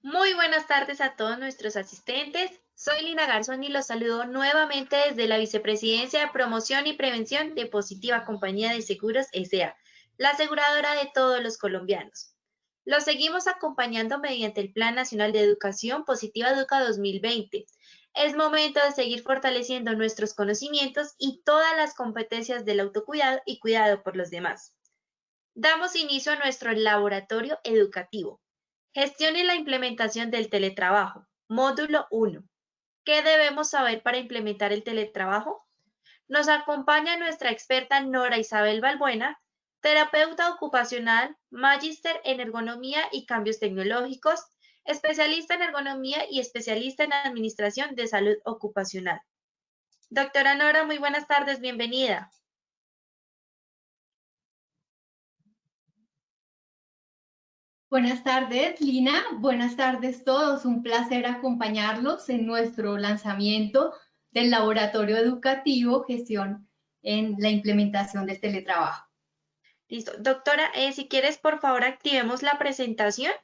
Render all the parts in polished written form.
Muy buenas tardes a todos nuestros asistentes. Soy Lina Garzón y los saludo nuevamente desde la Vicepresidencia de Promoción y Prevención de Positiva Compañía de Seguros S.A., la aseguradora de todos los colombianos. Los seguimos acompañando mediante el Plan Nacional de Educación Positiva Educa 2020. Es momento de seguir fortaleciendo nuestros conocimientos y todas las competencias del autocuidado y cuidado por los demás. Damos inicio a nuestro laboratorio educativo. Gestión y la implementación del teletrabajo. Módulo 1. ¿Qué debemos saber para implementar el teletrabajo? Nos acompaña nuestra experta Nora Isabel Balbuena, terapeuta ocupacional, magíster en ergonomía y cambios tecnológicos, especialista en ergonomía y especialista en administración de salud ocupacional. Doctora Nora, muy buenas tardes, bienvenida. Buenas tardes, Lina. Buenas tardes todos. Un placer acompañarlos en nuestro lanzamiento del Laboratorio Educativo Gestión en la implementación del teletrabajo. Listo. Doctora, si quieres, por favor, activemos la presentación.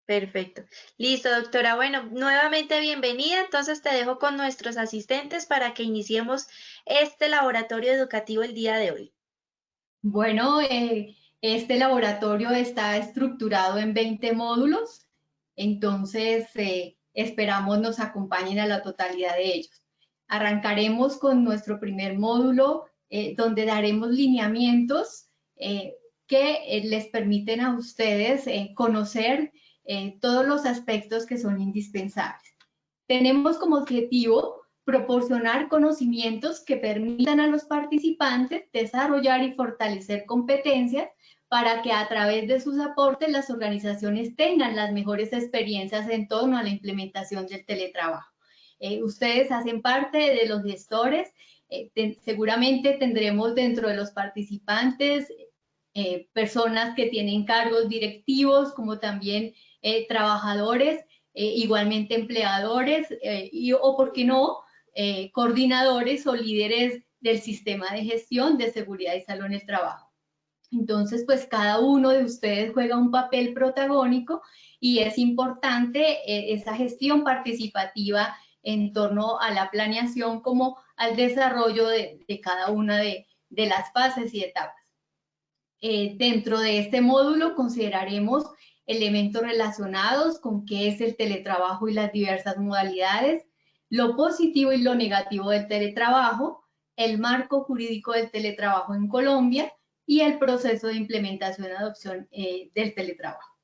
Perfecto. Listo, doctora. Bueno, nuevamente bienvenida. Entonces te dejo con nuestros asistentes para que iniciemos este laboratorio educativo el día de hoy. Bueno, este laboratorio está estructurado en 20 módulos, entonces esperamos nos acompañen a la totalidad de ellos. Arrancaremos con nuestro primer módulo, donde daremos lineamientos que les permiten a ustedes conocer todos los aspectos que son indispensables. Tenemos como objetivo proporcionar conocimientos que permitan a los participantes desarrollar y fortalecer competencias para que a través de sus aportes las organizaciones tengan las mejores experiencias en torno a la implementación del teletrabajo. Ustedes hacen parte de los gestores, seguramente tendremos dentro de los participantes personas que tienen cargos directivos, como también trabajadores, igualmente empleadores o, por qué no, coordinadores o líderes del sistema de gestión de seguridad y salud en el trabajo. Entonces, pues cada uno de ustedes juega un papel protagónico y es importante esa gestión participativa en torno a la planeación como al desarrollo de cada una de las fases y etapas. Dentro de este módulo consideraremos elementos relacionados con qué es el teletrabajo y las diversas modalidades, lo positivo y lo negativo del teletrabajo, el marco jurídico del teletrabajo en Colombia y el proceso de implementación y adopción del teletrabajo.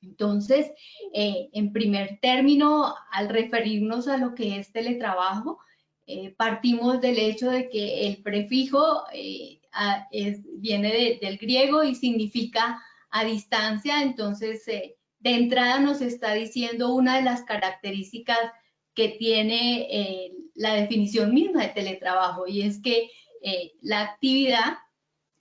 Entonces, en primer término, al referirnos a lo que es teletrabajo, partimos del hecho de que el prefijo viene del griego y significa a distancia. Entonces, de entrada nos está diciendo una de las características que tiene la definición misma de teletrabajo, y es que la actividad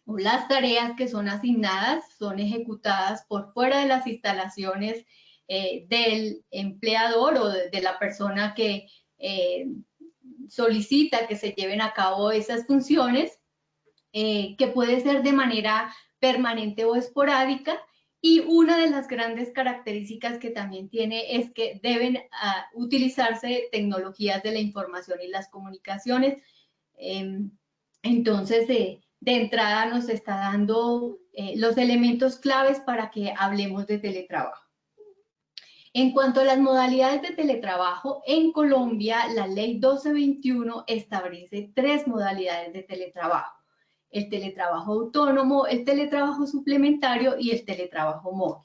o las tareas que son asignadas son ejecutadas por fuera de las instalaciones del empleador o de la persona que solicita que se lleven a cabo esas funciones, que puede ser de manera permanente o esporádica. Y una de las grandes características que también tiene es que deben utilizarse tecnologías de la información y las comunicaciones. Entonces, de entrada nos está dando los elementos claves para que hablemos de teletrabajo. En cuanto a las modalidades de teletrabajo, en Colombia la ley 1221 establece 3 modalidades de teletrabajo: el teletrabajo autónomo, el teletrabajo suplementario y el teletrabajo móvil.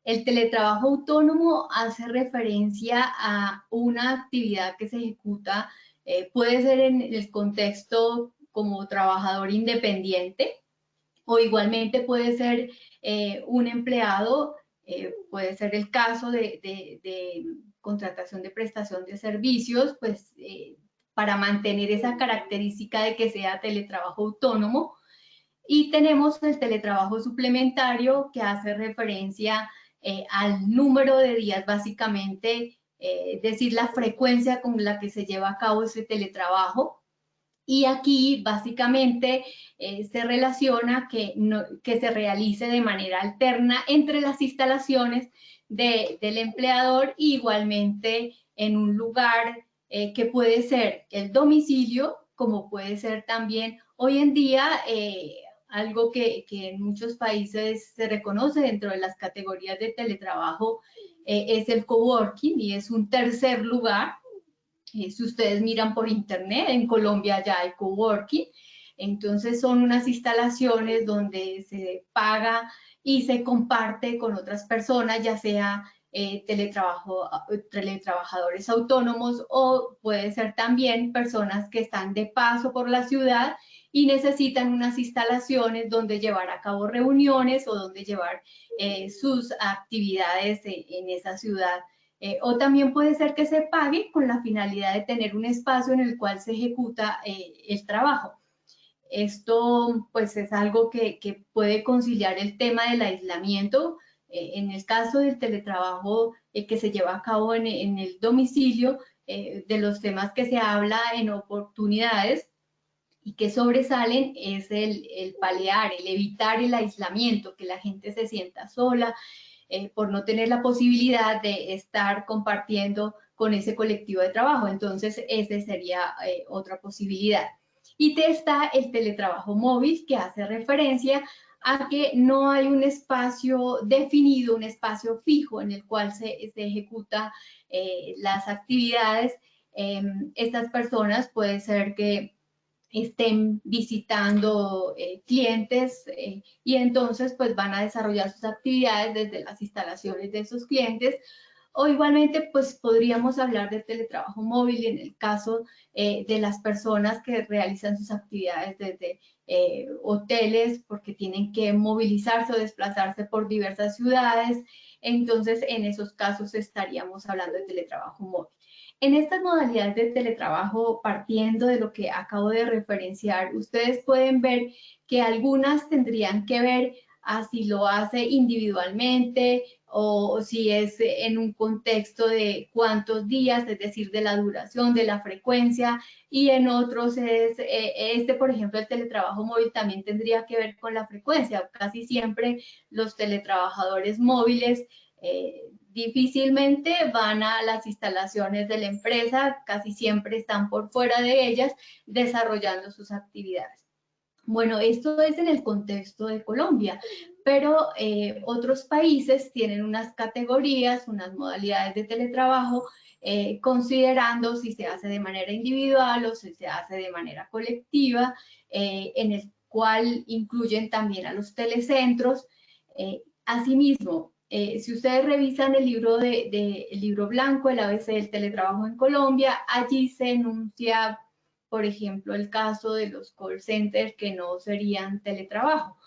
El teletrabajo autónomo hace referencia a una actividad que se ejecuta Puede ser en el contexto como trabajador independiente, o igualmente puede ser un empleado, puede ser el caso de contratación de prestación de servicios, pues para mantener esa característica de que sea teletrabajo autónomo. Y tenemos el teletrabajo suplementario, que hace referencia al número de días, básicamente, es decir, la frecuencia con la que se lleva a cabo ese teletrabajo. Y aquí básicamente se relaciona que se realice de manera alterna entre las instalaciones del empleador, y igualmente en un lugar que puede ser el domicilio, como puede ser también hoy en día algo que en muchos países se reconoce dentro de las categorías de teletrabajo, es el coworking, y es un tercer lugar. Si ustedes miran por internet, en Colombia ya hay coworking. Entonces son unas instalaciones donde se paga y se comparte con otras personas, ya sea teletrabajadores autónomos, o puede ser también personas que están de paso por la ciudad y necesitan unas instalaciones donde llevar a cabo reuniones o donde llevar sus actividades en esa ciudad. O también puede ser que se pague con la finalidad de tener un espacio en el cual se ejecuta el trabajo. Esto pues es algo que puede conciliar el tema del aislamiento. En el caso del teletrabajo que se lleva a cabo en el domicilio, de los temas que se habla en oportunidades y que sobresalen es el paliar, el evitar el aislamiento, que la gente se sienta sola, por no tener la posibilidad de estar compartiendo con ese colectivo de trabajo. Entonces, esa sería otra posibilidad. Y está el teletrabajo móvil, que hace referencia a que no hay un espacio definido, un espacio fijo en el cual se ejecuta las actividades. Estas personas puede ser que estén visitando clientes y entonces pues van a desarrollar sus actividades desde las instalaciones de esos clientes. O igualmente pues podríamos hablar de teletrabajo móvil en el caso de las personas que realizan sus actividades desde hoteles, porque tienen que movilizarse o desplazarse por diversas ciudades. Entonces en esos casos estaríamos hablando de teletrabajo móvil. En estas modalidades de teletrabajo, partiendo de lo que acabo de referenciar, ustedes pueden ver que algunas tendrían que ver a si lo hace individualmente o si es en un contexto de cuántos días, es decir, de la duración, de la frecuencia, y en otros es, por ejemplo, el teletrabajo móvil también tendría que ver con la frecuencia. Casi siempre los teletrabajadores móviles difícilmente van a las instalaciones de la empresa, casi siempre están por fuera de ellas desarrollando sus actividades. Bueno, esto es en el contexto de Colombia, pero otros países tienen unas categorías, unas modalidades de teletrabajo, considerando si se hace de manera individual o si se hace de manera colectiva, en el cual incluyen también a los telecentros. Asimismo, si ustedes revisan el libro, el libro blanco, el ABC del teletrabajo en Colombia, allí se enuncia, por ejemplo, el caso de los call centers que no serían teletrabajo.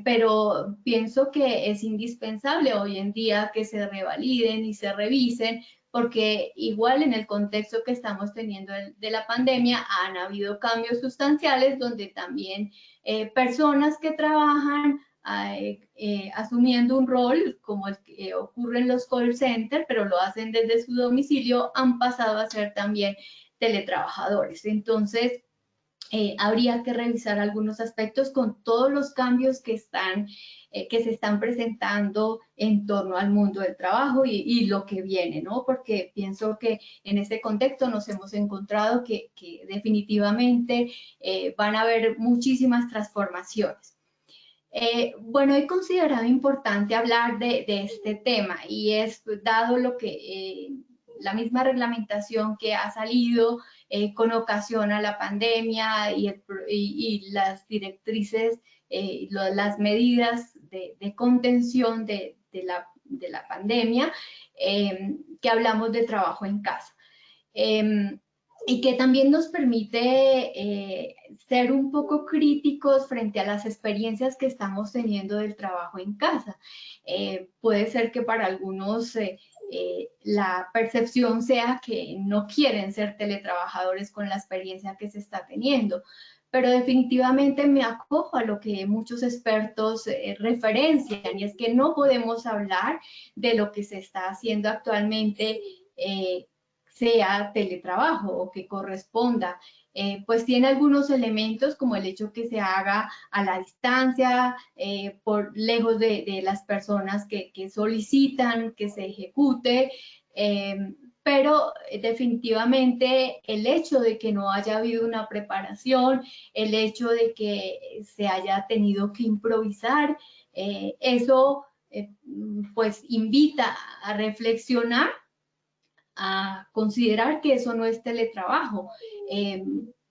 Pero pienso que es indispensable hoy en día que se revaliden y se revisen, porque igual en el contexto que estamos teniendo de la pandemia han habido cambios sustanciales donde también personas que trabajan asumiendo un rol como el que ocurre en los call centers, pero lo hacen desde su domicilio, han pasado a ser también teletrabajadores. Entonces, habría que revisar algunos aspectos con todos los cambios que se están presentando en torno al mundo del trabajo y lo que viene, ¿no? Porque pienso que en este contexto nos hemos encontrado que definitivamente van a haber muchísimas transformaciones. Bueno, he considerado importante hablar de este tema, y es dado lo que la misma reglamentación que ha salido con ocasión a la pandemia y las directrices, las medidas de contención de la pandemia, que hablamos de trabajo en casa. y que también nos permite ser un poco críticos frente a las experiencias que estamos teniendo del trabajo en casa. Puede ser que para algunos la percepción sea que no quieren ser teletrabajadores con la experiencia que se está teniendo, pero definitivamente me acojo a lo que muchos expertos referencian, y es que no podemos hablar de lo que se está haciendo actualmente sea teletrabajo o que corresponda. Pues tiene algunos elementos como el hecho que se haga a la distancia, por lejos de las personas que solicitan que se ejecute, pero definitivamente el hecho de que no haya habido una preparación, el hecho de que se haya tenido que improvisar, eso pues invita a reflexionar, a considerar que eso no es teletrabajo.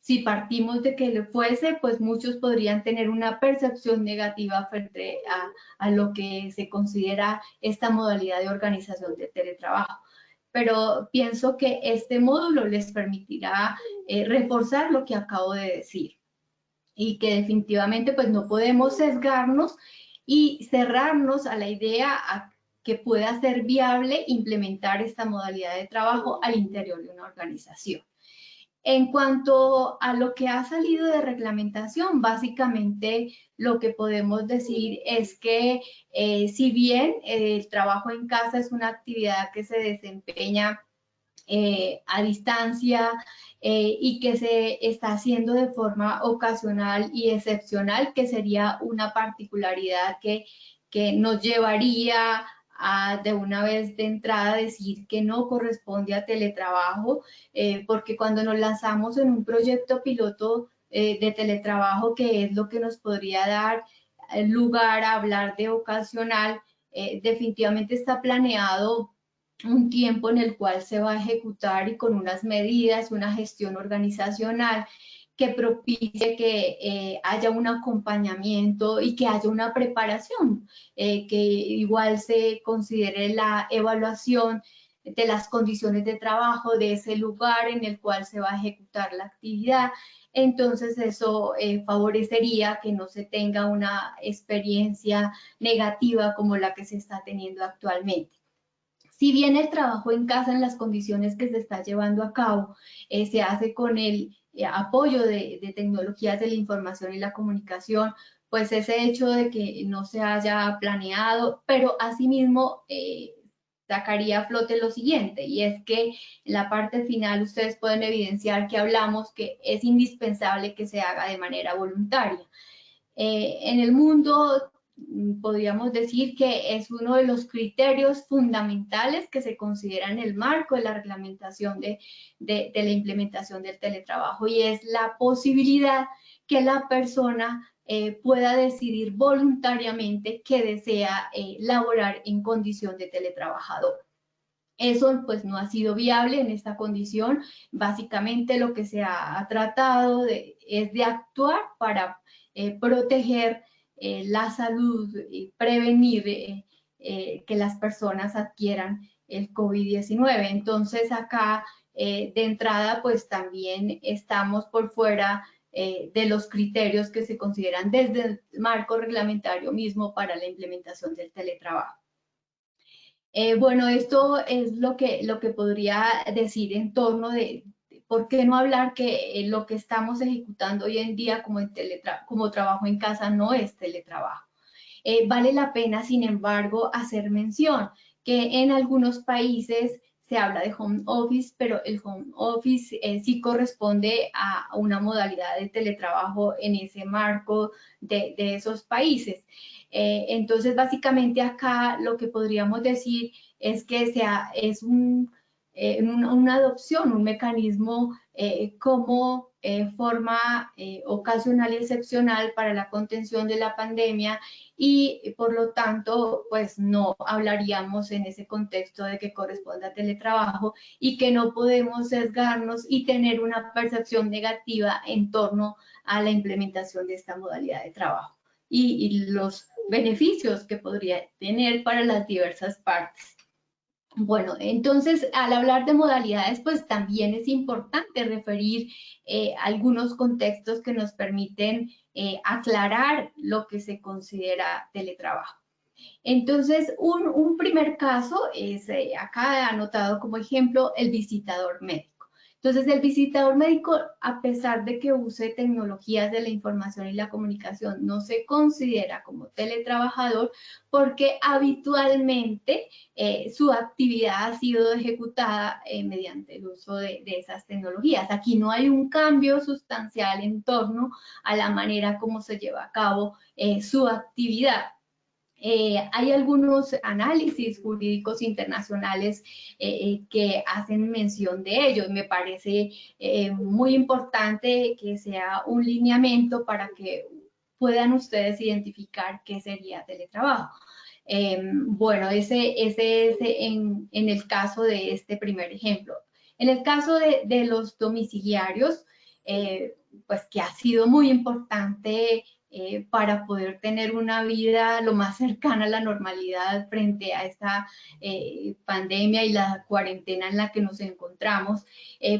Si partimos de que lo fuese, pues muchos podrían tener una percepción negativa frente a lo que se considera esta modalidad de organización de teletrabajo. Pero pienso que este módulo les permitirá reforzar lo que acabo de decir, y que definitivamente pues no podemos sesgarnos y cerrarnos a la idea que pueda ser viable implementar esta modalidad de trabajo al interior de una organización. En cuanto a lo que ha salido de reglamentación, básicamente lo que podemos decir es que si bien el trabajo en casa es una actividad que se desempeña a distancia y que se está haciendo de forma ocasional y excepcional, que sería una particularidad que nos llevaría a de una vez de entrada decir que no corresponde a teletrabajo, porque cuando nos lanzamos en un proyecto piloto de teletrabajo, que es lo que nos podría dar lugar a hablar de ocasional, definitivamente está planeado un tiempo en el cual se va a ejecutar y con unas medidas, una gestión organizacional que propicie que haya un acompañamiento y que haya una preparación, que igual se considere la evaluación de las condiciones de trabajo de ese lugar en el cual se va a ejecutar la actividad. Entonces eso favorecería que no se tenga una experiencia negativa como la que se está teniendo actualmente. Si bien el trabajo en casa en las condiciones que se está llevando a cabo se hace con el apoyo de tecnologías de la información y la comunicación, pues ese hecho de que no se haya planeado, pero asimismo sacaría a flote lo siguiente, y es que en la parte final ustedes pueden evidenciar que hablamos que es indispensable que se haga de manera voluntaria. En el mundo podríamos decir que es uno de los criterios fundamentales que se considera en el marco de la reglamentación de la implementación del teletrabajo, y es la posibilidad que la persona pueda decidir voluntariamente que desea laborar en condición de teletrabajador. Eso pues no ha sido viable en esta condición. Básicamente lo que se ha tratado es de actuar para proteger la salud y prevenir que las personas adquieran el COVID-19. Entonces acá de entrada pues también estamos por fuera de los criterios que se consideran desde el marco reglamentario mismo para la implementación del teletrabajo. Bueno, esto es lo que podría decir en torno de por qué no hablar que lo que estamos ejecutando hoy en día como trabajo en casa no es teletrabajo. Vale la pena, sin embargo, hacer mención que en algunos países se habla de home office, pero el home office sí corresponde a una modalidad de teletrabajo en ese marco de esos países. Entonces, básicamente acá lo que podríamos decir es que es una adopción, un mecanismo como forma ocasional y excepcional para la contención de la pandemia, y por lo tanto, pues no hablaríamos en ese contexto de que corresponde a teletrabajo, y que no podemos sesgarnos y tener una percepción negativa en torno a la implementación de esta modalidad de trabajo y los beneficios que podría tener para las diversas partes. Bueno, entonces al hablar de modalidades, pues también es importante referir algunos contextos que nos permiten aclarar lo que se considera teletrabajo. Entonces, un primer caso es acá anotado como ejemplo el visitador médico. Entonces, el visitador médico, a pesar de que use tecnologías de la información y la comunicación, no se considera como teletrabajador porque habitualmente su actividad ha sido ejecutada mediante el uso de esas tecnologías. Aquí no hay un cambio sustancial en torno a la manera como se lleva a cabo su actividad. Hay algunos análisis jurídicos internacionales que hacen mención de ello. Me parece muy importante que sea un lineamiento para que puedan ustedes identificar qué sería teletrabajo. Bueno, ese es en el caso de este primer ejemplo. En el caso de los domiciliarios, pues que ha sido muy importante para poder tener una vida lo más cercana a la normalidad frente a esta pandemia y la cuarentena en la que nos encontramos,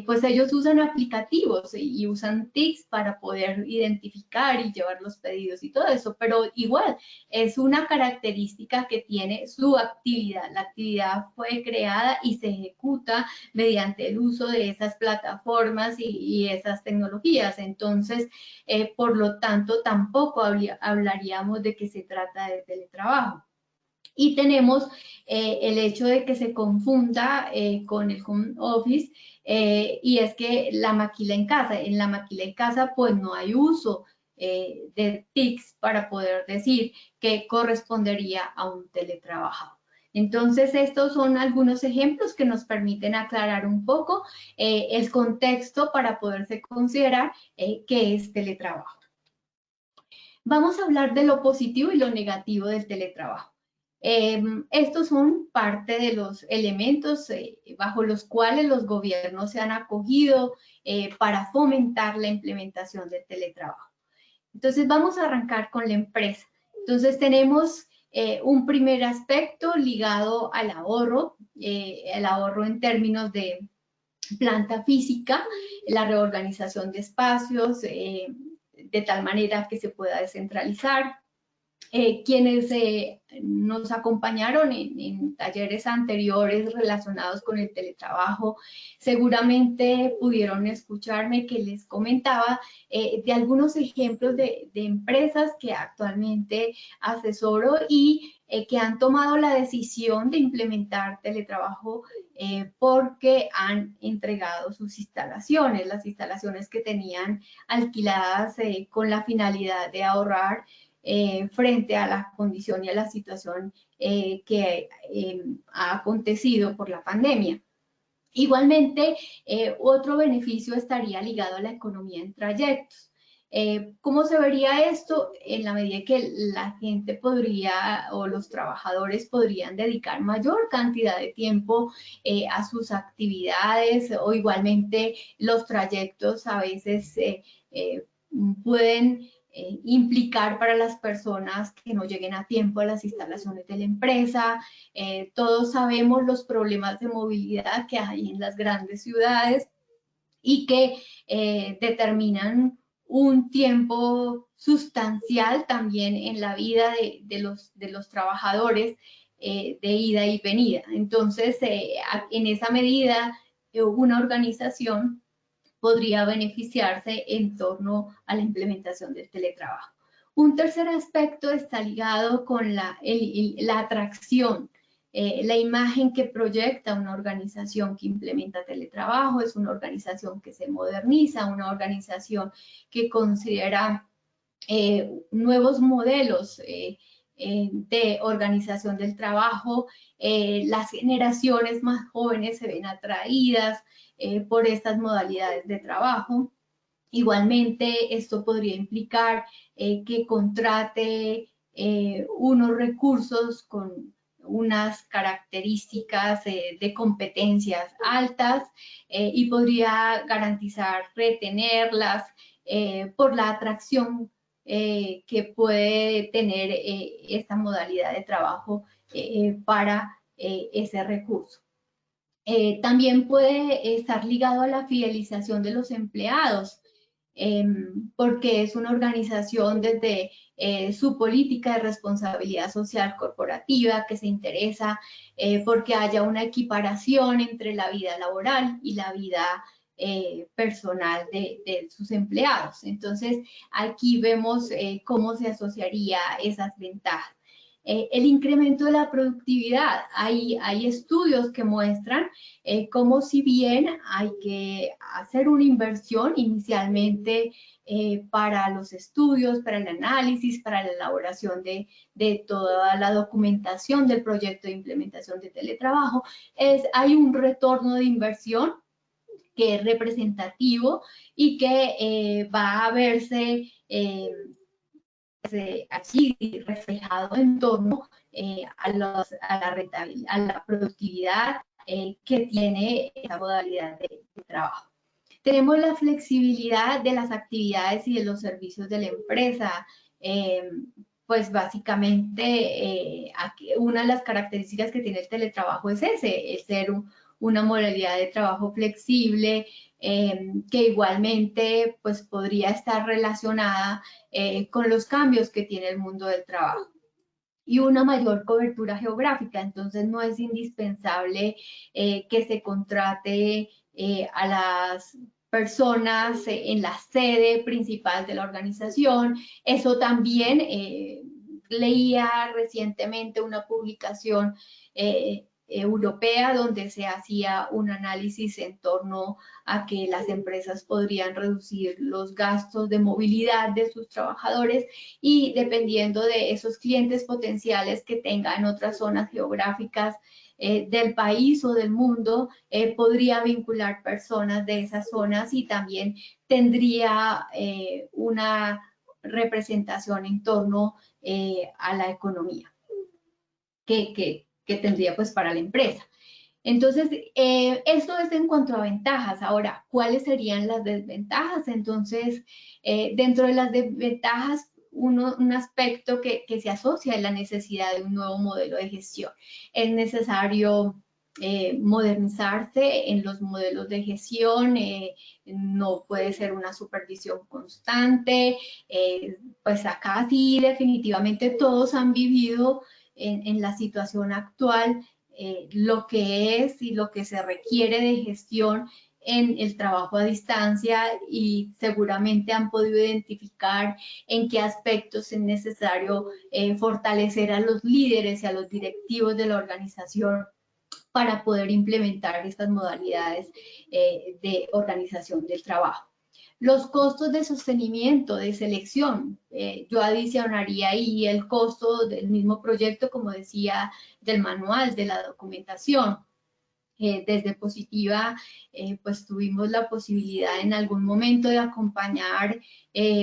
pues ellos usan aplicativos y usan TICs para poder identificar y llevar los pedidos y todo eso, pero igual es una característica que tiene su actividad. La actividad fue creada y se ejecuta mediante el uso de esas plataformas y esas tecnologías. Entonces, por lo tanto, tampoco hablaríamos de que se trata de teletrabajo. Y tenemos el hecho de que se confunda con el home office y es que la maquila en casa, pues no hay uso de TICs para poder decir que correspondería a un teletrabajo. Entonces, estos son algunos ejemplos que nos permiten aclarar un poco el contexto para poderse considerar qué es teletrabajo. Vamos a hablar de lo positivo y lo negativo del teletrabajo. Estos son parte de los elementos bajo los cuales los gobiernos se han acogido para fomentar la implementación del teletrabajo. Entonces, vamos a arrancar con la empresa. Entonces, tenemos un primer aspecto ligado al ahorro en términos de planta física, la reorganización de espacios, de tal manera que se pueda descentralizar. Quienes nos acompañaron en talleres anteriores relacionados con el teletrabajo, seguramente pudieron escucharme que les comentaba de algunos ejemplos de empresas que actualmente asesoro y que han tomado la decisión de implementar teletrabajo porque han entregado sus instalaciones, las instalaciones que tenían alquiladas con la finalidad de ahorrar frente a la condición y a la situación que ha acontecido por la pandemia. Igualmente, otro beneficio estaría ligado a la economía en trayectos. ¿Cómo se vería esto? En la medida que la gente podría o los trabajadores podrían dedicar mayor cantidad de tiempo a sus actividades o igualmente los trayectos a veces pueden implicar para las personas que no lleguen a tiempo a las instalaciones de la empresa. Todos sabemos los problemas de movilidad que hay en las grandes ciudades y que determinan un tiempo sustancial también en la vida de los trabajadores de ida y venida. Entonces, en esa medida, una organización podría beneficiarse en torno a la implementación del teletrabajo. Un tercer aspecto está ligado con la atracción. La imagen que proyecta una organización que implementa teletrabajo es una organización que se moderniza, una organización que considera nuevos modelos de organización del trabajo. Las generaciones más jóvenes se ven atraídas por estas modalidades de trabajo. Igualmente, esto podría implicar que contrate unos recursos con unas características de competencias altas y podría garantizar retenerlas por la atracción que puede tener esta modalidad de trabajo para ese recurso. También puede estar ligado a la fidelización de los empleados, porque es una organización desde su política de responsabilidad social corporativa que se interesa porque haya una equiparación entre la vida laboral y la vida personal de sus empleados. Entonces, aquí vemos cómo se asociaría esas ventajas. El incremento de la productividad. Hay estudios que muestran cómo si bien hay que hacer una inversión inicialmente para los estudios, para el análisis, para la elaboración de toda la documentación del proyecto de implementación de teletrabajo, hay un retorno de inversión que es representativo y que va a verse así reflejado en torno a la productividad que tiene esta modalidad de trabajo. Tenemos la flexibilidad de las actividades y de los servicios de la empresa. Pues básicamente una de las características que tiene el teletrabajo es ser una modalidad de trabajo flexible, que igualmente pues podría estar relacionada con los cambios que tiene el mundo del trabajo. Y una mayor cobertura geográfica, entonces no es indispensable que se contrate a las personas en la sede principal de la organización. Eso también leía recientemente una publicación europea donde se hacía un análisis en torno a que las empresas podrían reducir los gastos de movilidad de sus trabajadores y dependiendo de esos clientes potenciales que tengan en otras zonas geográficas del país o del mundo, podría vincular personas de esas zonas y también tendría una representación en torno a la economía que tendría pues para la empresa. Entonces, esto es en cuanto a ventajas. Ahora, ¿cuáles serían las desventajas? Entonces, dentro de las desventajas, un aspecto que se asocia es la necesidad de un nuevo modelo de gestión. Es necesario modernizarse en los modelos de gestión, no puede ser una supervisión constante, pues acá sí definitivamente todos han vivido en la situación actual lo que es y lo que se requiere de gestión en el trabajo a distancia y seguramente han podido identificar en qué aspectos es necesario fortalecer a los líderes y a los directivos de la organización para poder implementar estas modalidades de organización del trabajo. Los costos de sostenimiento, de selección, yo adicionaría ahí el costo del mismo proyecto, como decía, del manual, de la documentación. Desde Positiva, pues tuvimos la posibilidad en algún momento de acompañar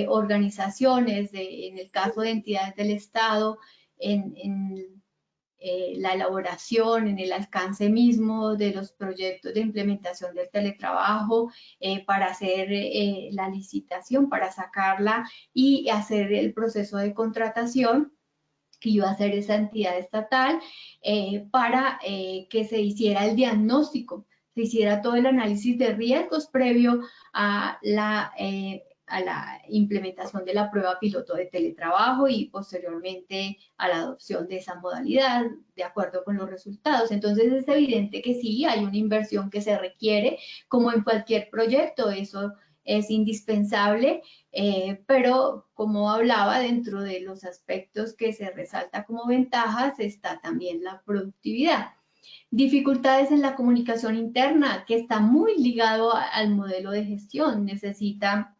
organizaciones, en el caso de entidades del Estado, en la elaboración, en el alcance mismo de los proyectos de implementación del teletrabajo para hacer la licitación, para sacarla y hacer el proceso de contratación que iba a hacer esa entidad estatal para que se hiciera el diagnóstico, se hiciera todo el análisis de riesgos previo a la implementación de la prueba piloto de teletrabajo y posteriormente a la adopción de esa modalidad de acuerdo con los resultados. Entonces es evidente que sí, hay una inversión que se requiere, como en cualquier proyecto, eso es indispensable, pero como hablaba, dentro de los aspectos que se resalta como ventajas está también la productividad. Dificultades en la comunicación interna, que está muy ligado al modelo de gestión, necesita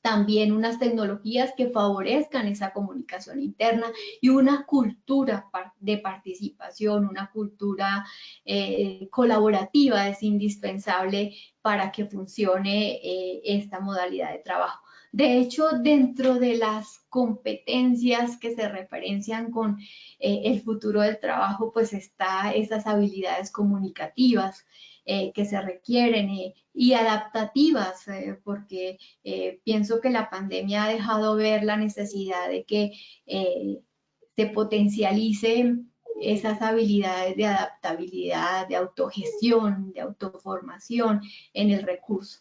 también unas tecnologías que favorezcan esa comunicación interna y una cultura de participación, una cultura colaborativa es indispensable para que funcione esta modalidad de trabajo. De hecho, dentro de las competencias que se referencian con el futuro del trabajo, pues está esas habilidades comunicativas que se requieren y adaptativas, porque pienso que la pandemia ha dejado ver la necesidad de que se potencialice esas habilidades de adaptabilidad, de autogestión, de autoformación en el recurso.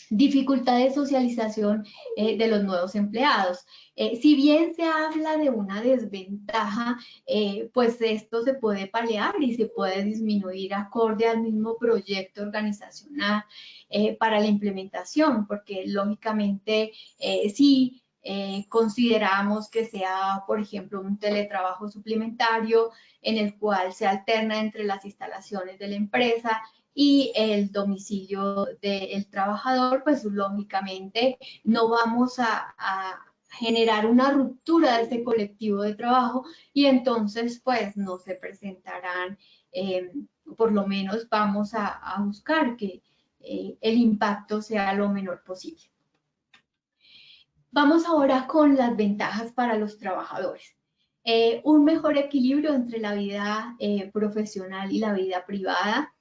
Dificultad de socialización de los nuevos empleados. Si bien se habla de una desventaja, pues esto se puede paliar y se puede disminuir acorde al mismo proyecto organizacional para la implementación, porque lógicamente sí consideramos que sea, por ejemplo, un teletrabajo suplementario en el cual se alterna entre las instalaciones de la empresa y el domicilio del trabajador, pues lógicamente no vamos a generar una ruptura de ese colectivo de trabajo y entonces pues no se presentarán, por lo menos vamos a buscar que el impacto sea lo menor posible. Vamos ahora con las ventajas para los trabajadores. Un mejor equilibrio entre la vida profesional y la vida privada.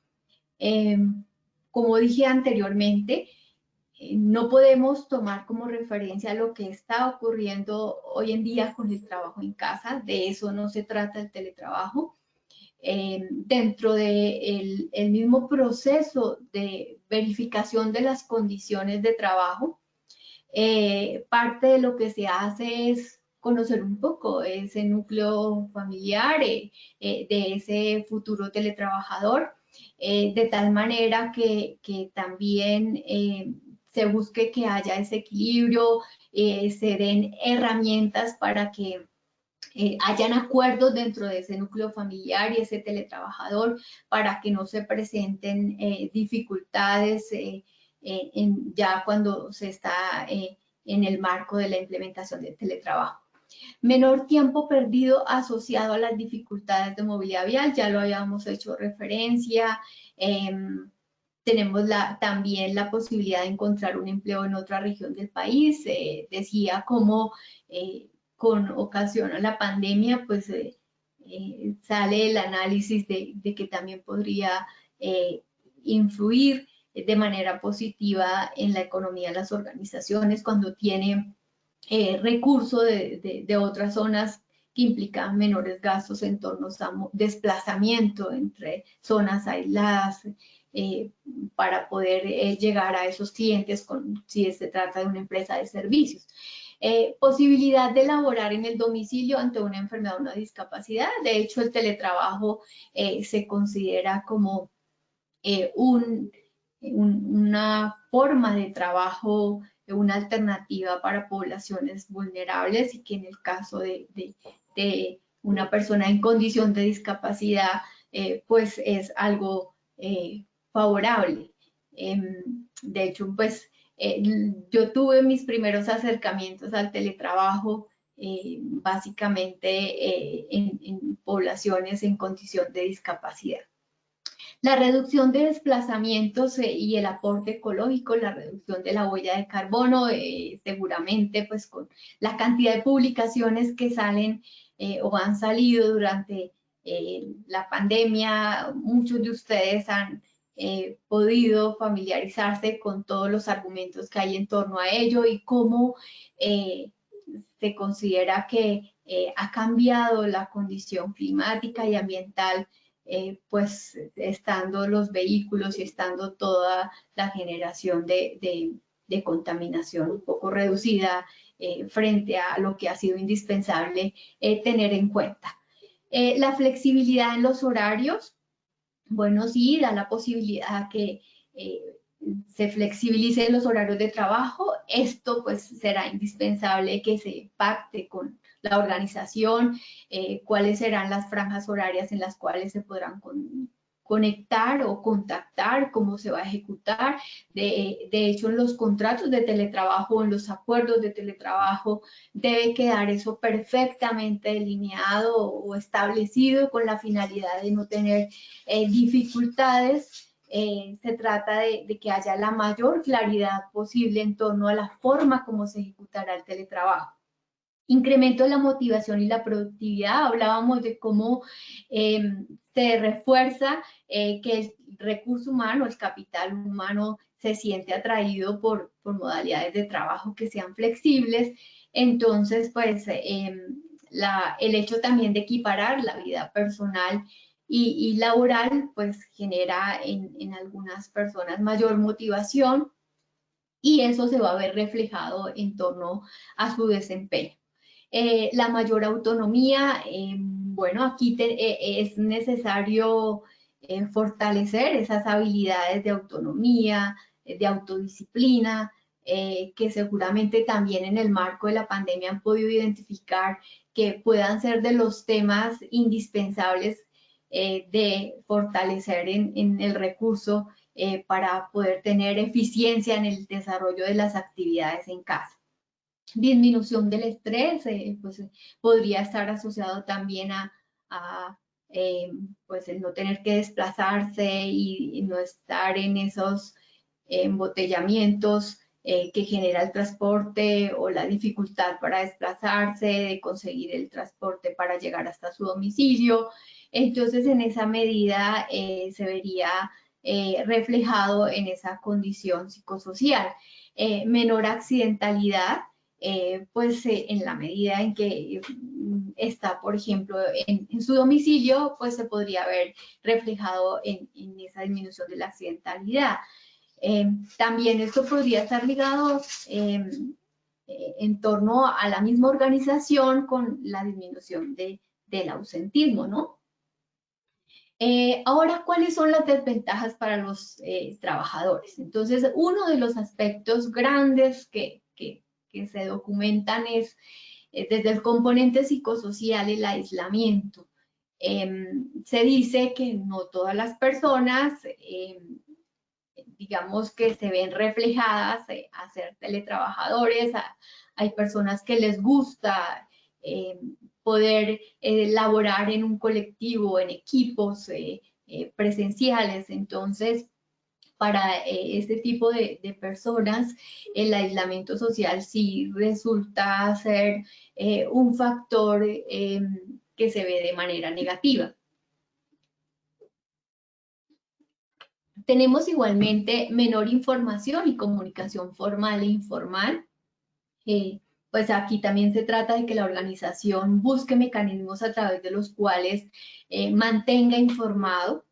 Como dije anteriormente, no podemos tomar como referencia lo que está ocurriendo hoy en día con el trabajo en casa. De eso no se trata el teletrabajo. Dentro del mismo proceso de verificación de las condiciones de trabajo, parte de lo que se hace es conocer un poco ese núcleo familiar de ese futuro teletrabajador, de tal manera que también se busque que haya ese equilibrio, se den herramientas para que hayan acuerdos dentro de ese núcleo familiar y ese teletrabajador para que no se presenten dificultades ya cuando se está en el marco de la implementación del teletrabajo. Menor tiempo perdido asociado a las dificultades de movilidad vial, ya lo habíamos hecho referencia. Tenemos también la posibilidad de encontrar un empleo en otra región del país. Decía cómo con ocasión a la pandemia, pues sale el análisis de que también podría influir de manera positiva en la economía de las organizaciones cuando tiene recursos de otras zonas que implican menores gastos en torno a desplazamiento entre zonas aisladas para poder llegar a esos clientes si se trata de una empresa de servicios. Posibilidad de laborar en el domicilio ante una enfermedad o una discapacidad. De hecho, el teletrabajo se considera como una forma de trabajo, una alternativa para poblaciones vulnerables y que en el caso de una persona en condición de discapacidad, pues es algo favorable. De hecho, pues yo tuve mis primeros acercamientos al teletrabajo básicamente en poblaciones en condición de discapacidad. La reducción de desplazamientos y el aporte ecológico, la reducción de la huella de carbono, seguramente pues con la cantidad de publicaciones que salen o han salido durante la pandemia, muchos de ustedes han podido familiarizarse con todos los argumentos que hay en torno a ello y cómo se considera que ha cambiado la condición climática y ambiental, pues estando los vehículos y estando toda la generación de contaminación un poco reducida frente a lo que ha sido indispensable tener en cuenta. La flexibilidad en los horarios, bueno, sí, da la posibilidad que se flexibilicen los horarios de trabajo. Esto pues será indispensable que se pacte con la organización, cuáles serán las franjas horarias en las cuales se podrán conectar o contactar, cómo se va a ejecutar. De hecho, en los contratos de teletrabajo, en los acuerdos de teletrabajo, debe quedar eso perfectamente delineado o establecido con la finalidad de no tener dificultades. Se trata de que haya la mayor claridad posible en torno a la forma como se ejecutará el teletrabajo. Incremento de la motivación y la productividad. Hablábamos de cómo se refuerza que el recurso humano, el capital humano, se siente atraído por modalidades de trabajo que sean flexibles. Entonces, pues, el hecho también de equiparar la vida personal y laboral, pues genera en algunas personas mayor motivación y eso se va a ver reflejado en torno a su desempeño. La mayor autonomía, bueno, aquí es necesario fortalecer esas habilidades de autonomía, de autodisciplina, que seguramente también en el marco de la pandemia han podido identificar que puedan ser de los temas indispensables de fortalecer en el recurso para poder tener eficiencia en el desarrollo de las actividades en casa. Disminución del estrés, pues podría estar asociado también a pues el no tener que desplazarse y no estar en esos embotellamientos que genera el transporte o la dificultad para desplazarse, de conseguir el transporte para llegar hasta su domicilio. Entonces, en esa medida se vería reflejado en esa condición psicosocial. Menor accidentalidad, pues en la medida en que está, por ejemplo, en su domicilio, pues se podría ver reflejado en esa disminución de la accidentalidad. También esto podría estar ligado en torno a la misma organización con la disminución del ausentismo, ¿no? Ahora, ¿cuáles son las desventajas para los trabajadores? Entonces, uno de los aspectos grandes que se documentan es desde el componente psicosocial, el aislamiento. Se dice que no todas las personas, digamos que se ven reflejadas a ser teletrabajadores, hay personas que les gusta poder laborar en un colectivo, en equipos presenciales. Entonces, para este tipo de personas, el aislamiento social sí resulta ser un factor que se ve de manera negativa. Tenemos igualmente menor información y comunicación formal e informal. Pues aquí también se trata de que la organización busque mecanismos a través de los cuales mantenga informado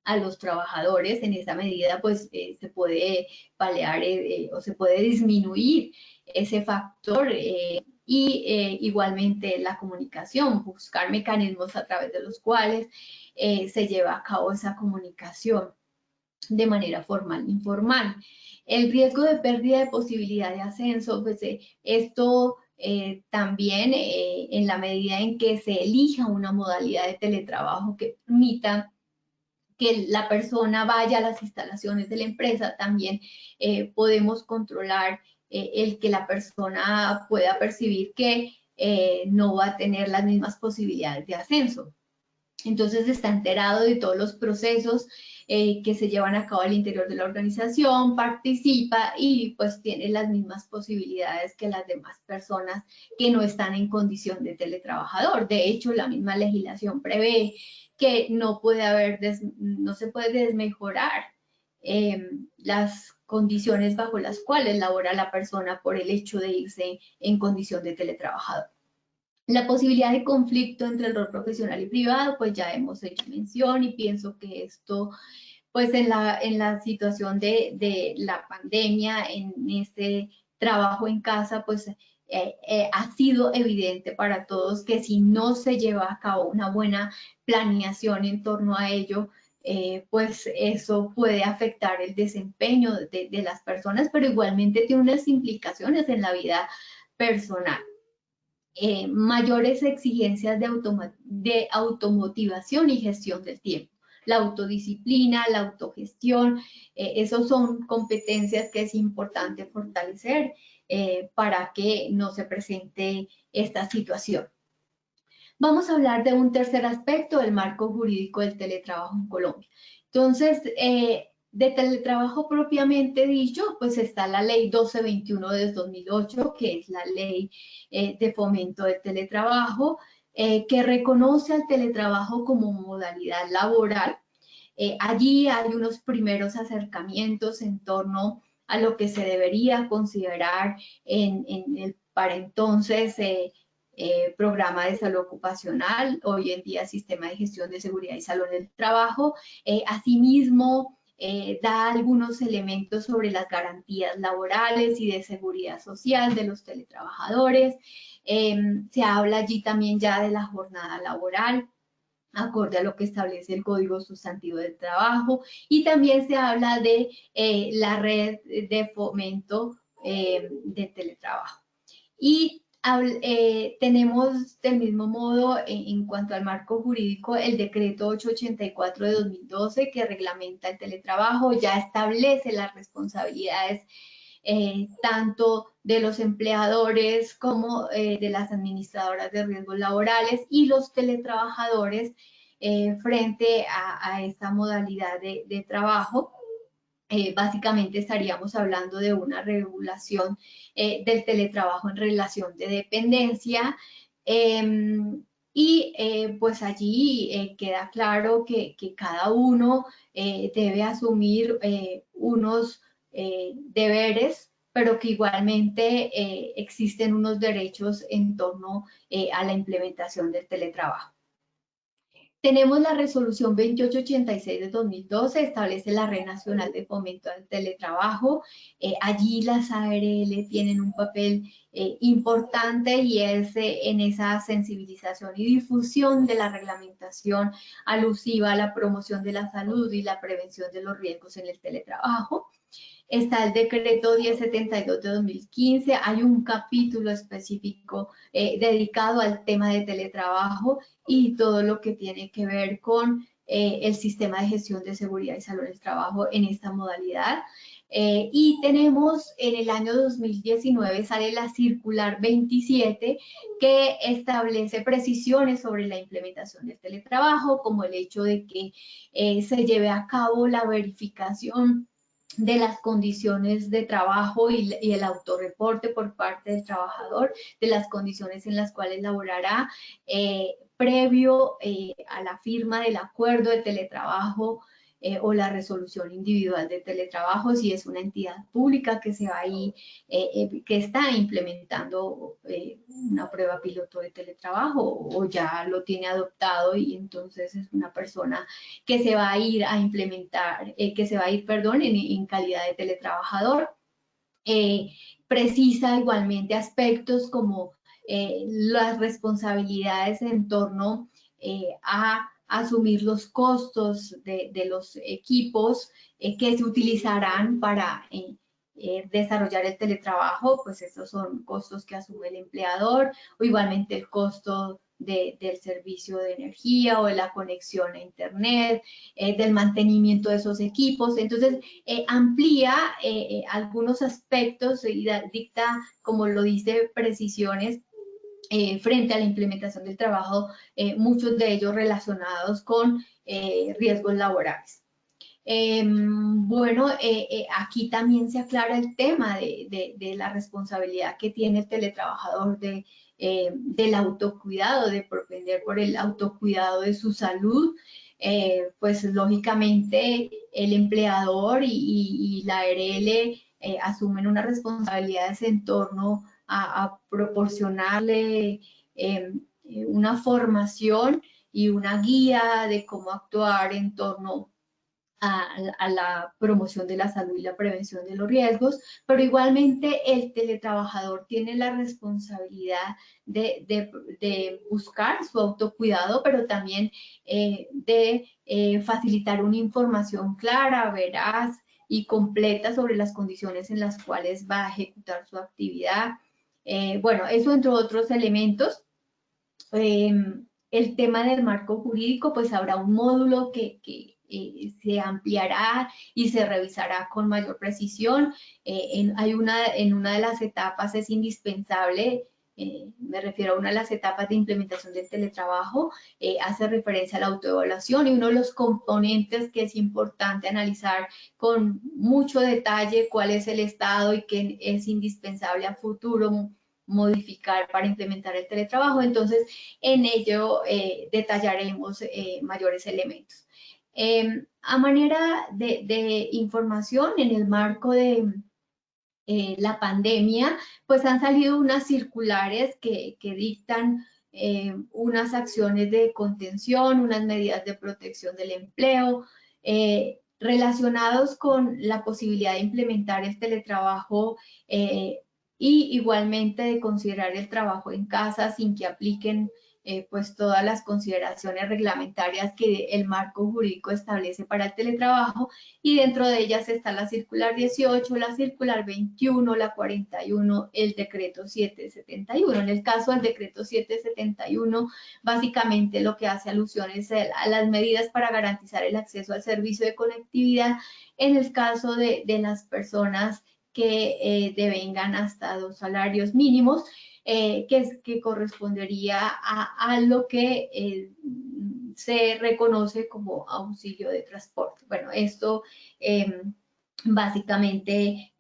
a los trabajadores. En esa medida, pues se puede paliar o se puede disminuir ese factor y igualmente la comunicación, buscar mecanismos a través de los cuales se lleva a cabo esa comunicación de manera formal e informal. El riesgo de pérdida de posibilidad de ascenso, pues esto también en la medida en que se elija una modalidad de teletrabajo que permita que la persona vaya a las instalaciones de la empresa, también podemos controlar el que la persona pueda percibir que no va a tener las mismas posibilidades de ascenso. Entonces está enterado de todos los procesos que se llevan a cabo al interior de la organización, participa y pues tiene las mismas posibilidades que las demás personas que no están en condición de teletrabajador. De hecho, la misma legislación prevé que no se puede desmejorar las condiciones bajo las cuales labora la persona por el hecho de irse en condición de teletrabajador. La posibilidad de conflicto entre el rol profesional y privado, pues ya hemos hecho mención y pienso que esto, pues en la situación de la pandemia, en este trabajo en casa, pues ha sido evidente para todos que si no se lleva a cabo una buena planeación en torno a ello, pues eso puede afectar el desempeño de las personas, pero igualmente tiene unas implicaciones en la vida personal. Mayores exigencias de automotivación y gestión del tiempo. La autodisciplina, la autogestión, esos son competencias que es importante fortalecer para que no se presente esta situación. Vamos a hablar de un tercer aspecto del marco jurídico del teletrabajo en Colombia. Entonces, de teletrabajo propiamente dicho, pues está la ley 1221 de 2008, que es la ley de fomento del teletrabajo, que reconoce al teletrabajo como modalidad laboral. Allí hay unos primeros acercamientos en torno a lo que se debería considerar para entonces programa de salud ocupacional, hoy en día sistema de gestión de seguridad y salud en el trabajo. Asimismo, da algunos elementos sobre las garantías laborales y de seguridad social de los teletrabajadores. Se habla allí también ya de la jornada laboral, acorde a lo que establece el Código Sustantivo del Trabajo, y también se habla de la red de fomento de teletrabajo. Y tenemos del mismo modo, en cuanto al marco jurídico, el decreto 884 de 2012 que reglamenta el teletrabajo, ya establece las responsabilidades tanto de los empleadores como de las administradoras de riesgos laborales y los teletrabajadores frente a esta modalidad de trabajo. Básicamente estaríamos hablando de una regulación del teletrabajo en relación de dependencia, pues allí queda claro que cada uno debe asumir unos deberes, pero que igualmente existen unos derechos en torno a la implementación del teletrabajo. Tenemos la resolución 2886 de 2012, establece la Red Nacional de Fomento al Teletrabajo. Allí las ARL tienen un papel importante, y es en esa sensibilización y difusión de la reglamentación alusiva a la promoción de la salud y la prevención de los riesgos en el teletrabajo. Está el decreto 1072 de 2015, hay un capítulo específico dedicado al tema de teletrabajo y todo lo que tiene que ver con el sistema de gestión de seguridad y salud del trabajo en esta modalidad. Y tenemos en el año 2019 sale la circular 27 que establece precisiones sobre la implementación del teletrabajo, como el hecho de que se lleve a cabo la verificación de las condiciones de trabajo y el autorreporte por parte del trabajador de las condiciones en las cuales laborará previo a la firma del acuerdo de teletrabajo o la resolución individual de teletrabajo, si es una entidad pública que se va ahí, que está implementando una prueba piloto de teletrabajo o ya lo tiene adoptado, y entonces es una persona que se va a ir a implementar, que se va a ir, perdón, en calidad de teletrabajador. Precisa igualmente aspectos como las responsabilidades en torno a asumir los costos de los equipos que se utilizarán para desarrollar el teletrabajo, pues estos son costos que asume el empleador, o igualmente el costo del servicio de energía o de la conexión a internet, del mantenimiento de esos equipos. Entonces, amplía algunos aspectos y dicta, como lo dice, precisiones frente a la implementación del trabajo, muchos de ellos relacionados con riesgos laborales. Bueno, aquí también se aclara el tema de la responsabilidad que tiene el teletrabajador del autocuidado, de propender por el autocuidado de su salud. Pues lógicamente el empleador y la ARL asumen unas responsabilidades en torno a proporcionarle una formación y una guía de cómo actuar en torno a la promoción de la salud y la prevención de los riesgos, pero igualmente el teletrabajador tiene la responsabilidad de buscar su autocuidado, pero también de facilitar una información clara, veraz y completa sobre las condiciones en las cuales va a ejecutar su actividad. Bueno, eso entre otros elementos. El tema del marco jurídico, pues habrá un módulo que se ampliará y se revisará con mayor precisión. En una de las etapas es indispensable, me refiero a una de las etapas de implementación del teletrabajo, hace referencia a la autoevaluación, y uno de los componentes que es importante analizar con mucho detalle cuál es el estado y qué es indispensable a futuro modificar para implementar el teletrabajo. Entonces, en ello detallaremos mayores elementos. A manera de información, en el marco de la pandemia, pues han salido unas circulares que dictan unas acciones de contención, unas medidas de protección del empleo, relacionados con la posibilidad de implementar el teletrabajo y igualmente de considerar el trabajo en casa sin que apliquen pues todas las consideraciones reglamentarias que el marco jurídico establece para el teletrabajo, y dentro de ellas está la circular 18, la circular 21, la 41, el decreto 771. En el caso del decreto 771, básicamente lo que hace alusión es a las medidas para garantizar el acceso al servicio de conectividad en el caso de las personas que devengan hasta 2 salarios mínimos, que correspondería a lo que se reconoce como auxilio de transporte. Bueno, esto básicamente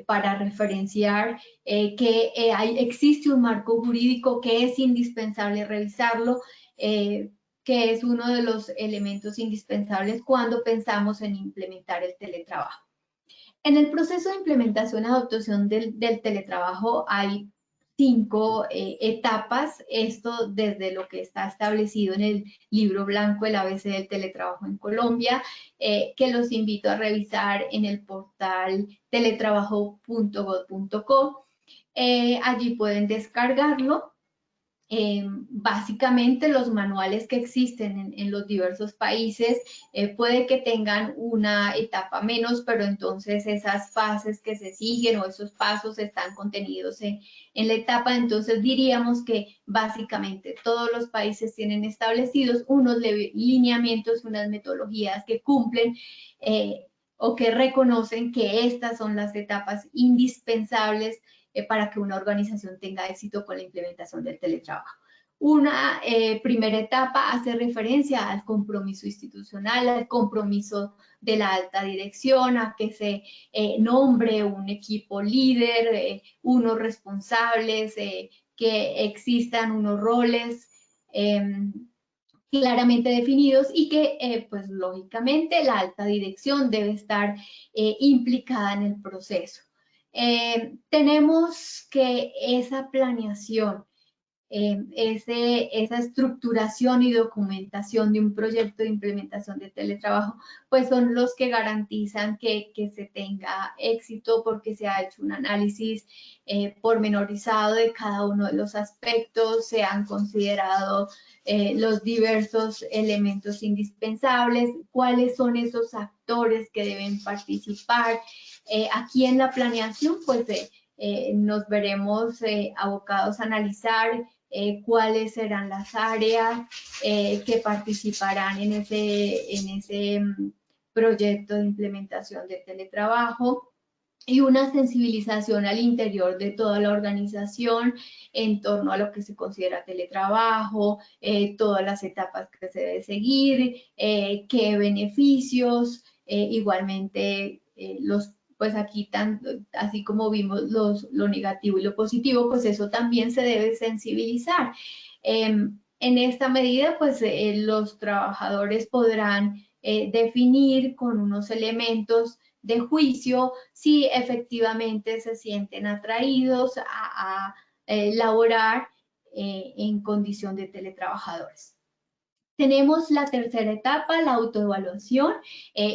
para referenciar que existe un marco jurídico que es indispensable revisarlo, que es uno de los elementos indispensables cuando pensamos en implementar el teletrabajo. En el proceso de implementación y adopción del teletrabajo hay 5 etapas, esto desde lo que está establecido en el libro blanco El ABC del teletrabajo en Colombia, que los invito a revisar en el portal teletrabajo.gov.co. Allí pueden descargarlo. Básicamente los manuales que existen en los diversos países puede que tengan una etapa menos, pero entonces esas fases que se siguen o esos pasos están contenidos en la etapa. Entonces diríamos que básicamente todos los países tienen establecidos unos lineamientos, unas metodologías que cumplen o que reconocen que estas son las etapas indispensables para que una organización tenga éxito con la implementación del teletrabajo. Una primera etapa hace referencia al compromiso institucional, al compromiso de la alta dirección, a que se nombre un equipo líder, unos responsables, que existan unos roles claramente definidos y que, pues lógicamente, la alta dirección debe estar implicada en el proceso. Tenemos que esa planeación, esa estructuración y documentación de un proyecto de implementación de teletrabajo, pues son los que garantizan que se tenga éxito, porque se ha hecho un análisis pormenorizado de cada uno de los aspectos, se han considerado los diversos elementos indispensables, cuáles son esos actores que deben participar. Aquí en la planeación, pues nos veremos abocados a analizar cuáles serán las áreas que participarán en ese proyecto de implementación de teletrabajo, y una sensibilización al interior de toda la organización en torno a lo que se considera teletrabajo, todas las etapas que se debe seguir, qué beneficios, igualmente pues aquí así como vimos lo negativo y lo positivo, pues eso también se debe sensibilizar. En esta medida, pues los trabajadores podrán definir con unos elementos de juicio si efectivamente se sienten atraídos a laborar en condición de teletrabajadores. Tenemos la tercera etapa, la autoevaluación.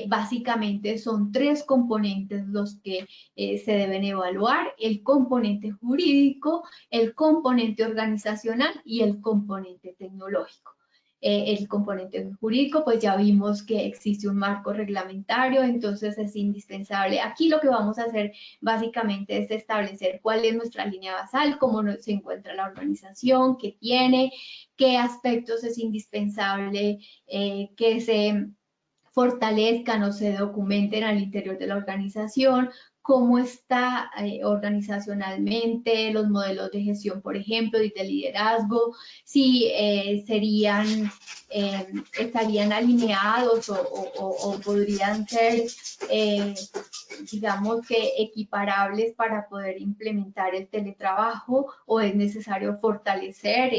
Básicamente son 3 componentes los que se deben evaluar: el componente jurídico, el componente organizacional y el componente tecnológico. El componente jurídico, pues ya vimos que existe un marco reglamentario, entonces es indispensable. Aquí lo que vamos a hacer básicamente es establecer cuál es nuestra línea basal, cómo se encuentra la organización, qué tiene, qué aspectos es indispensable que se fortalezcan o se documenten al interior de la organización, cómo está organizacionalmente, los modelos de gestión, por ejemplo, y de liderazgo, si estarían alineados o podrían ser, digamos que equiparables para poder implementar el teletrabajo, o es necesario fortalecer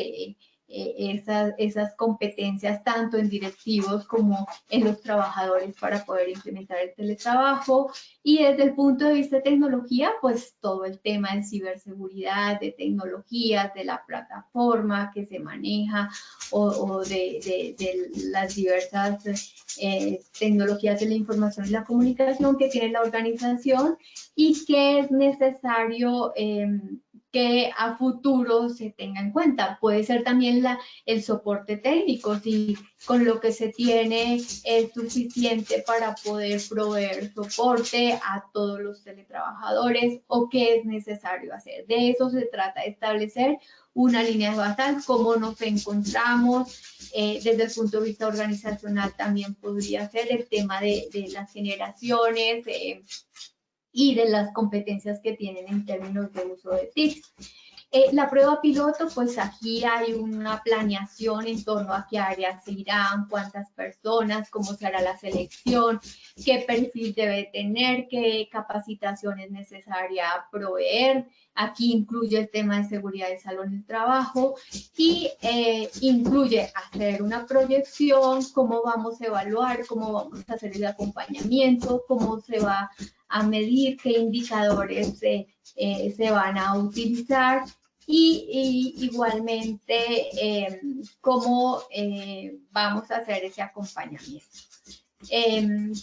esas competencias tanto en directivos como en los trabajadores para poder implementar el teletrabajo. Y desde el punto de vista de tecnología, pues todo el tema de ciberseguridad, de tecnologías, de la plataforma que se maneja o de las diversas tecnologías de la información y la comunicación que tiene la organización y que es necesario que a futuro se tenga en cuenta. Puede ser también el soporte técnico, si con lo que se tiene es suficiente para poder proveer soporte a todos los teletrabajadores o qué es necesario hacer. De eso se trata, de establecer una línea basal, cómo nos encontramos. Desde el punto de vista organizacional también podría ser el tema de las generaciones, y de las competencias que tienen en términos de uso de TICs. La prueba piloto, pues aquí hay una planeación en torno a qué áreas se irán, cuántas personas, cómo se hará la selección, qué perfil debe tener, qué capacitación es necesaria proveer. Aquí incluye el tema de seguridad y salud en el trabajo y incluye hacer una proyección, cómo vamos a evaluar, cómo vamos a hacer el acompañamiento, cómo se va a medir, qué indicadores se van a utilizar y igualmente cómo vamos a hacer ese acompañamiento,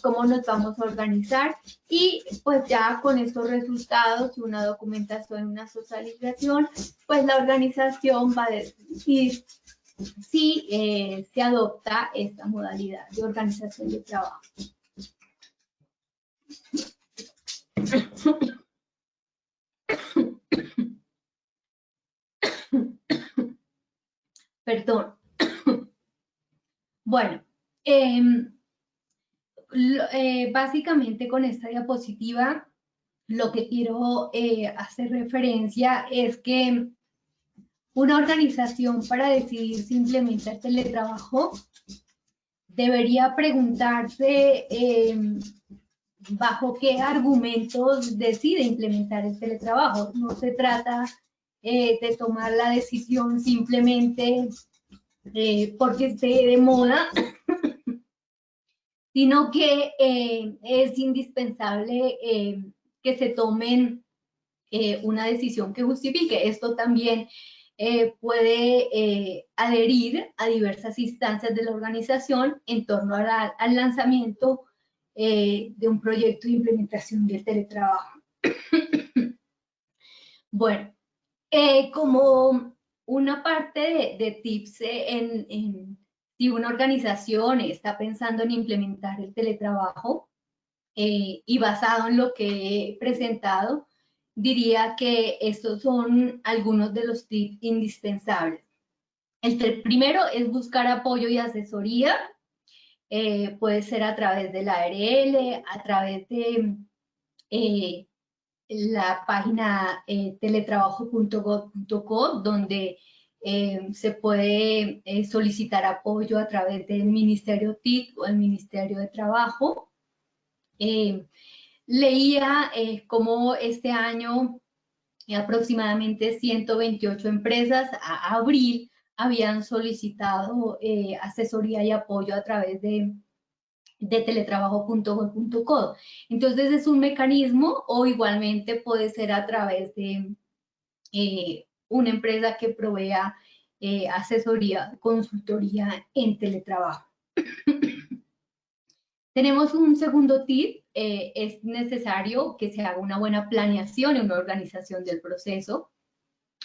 cómo nos vamos a organizar y pues ya con estos resultados, una documentación, una socialización, pues la organización va a decidir si se adopta esta modalidad de organización de trabajo. Perdón. Bueno, básicamente con esta diapositiva lo que quiero hacer referencia es que una organización para decidir si implementa el teletrabajo debería preguntarse bajo qué argumentos decide implementar el teletrabajo. No se trata de tomar la decisión simplemente porque esté de moda, sino que es indispensable que se tomen una decisión que justifique. Esto también puede adherir a diversas instancias de la organización en torno al lanzamiento de un proyecto de implementación del teletrabajo. Bueno, como una parte de tips si una organización está pensando en implementar el teletrabajo y basado en lo que he presentado, diría que estos son algunos de los tips indispensables. El primero es buscar apoyo y asesoría. Puede ser a través de la ARL, a través de la página teletrabajo.gov.co, donde se puede solicitar apoyo a través del Ministerio TIC o el Ministerio de Trabajo. Leía cómo este año aproximadamente 128 empresas a abril habían solicitado asesoría y apoyo a través de teletrabajo.gov.co. Entonces es un mecanismo o igualmente puede ser a través de una empresa que provea asesoría, consultoría en teletrabajo. Tenemos un segundo tip, es necesario que se haga una buena planeación y una organización del proceso.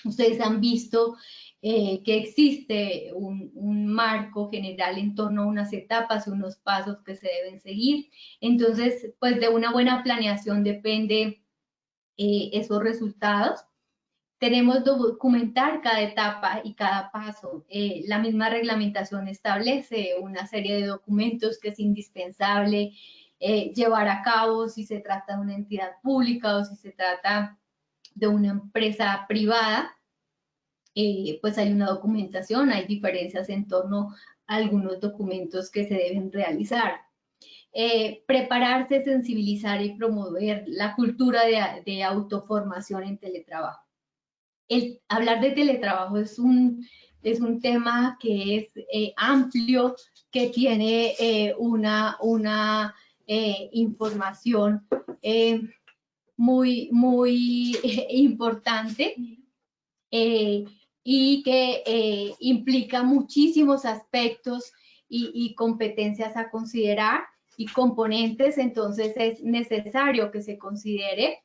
Ustedes han visto que existe un marco general en torno a unas etapas y unos pasos que se deben seguir. Entonces, pues de una buena planeación depende esos resultados. Tenemos que documentar cada etapa y cada paso. La misma reglamentación establece una serie de documentos que es indispensable llevar a cabo si se trata de una entidad pública o si se trata de una empresa privada. Pues hay una documentación, hay diferencias en torno a algunos documentos que se deben realizar. Prepararse, sensibilizar y promover la cultura de autoformación en teletrabajo. Hablar de teletrabajo es un es un tema que es amplio, que tiene una información muy, muy importante y que implica muchísimos aspectos y competencias a considerar y componentes, entonces es necesario que se considere.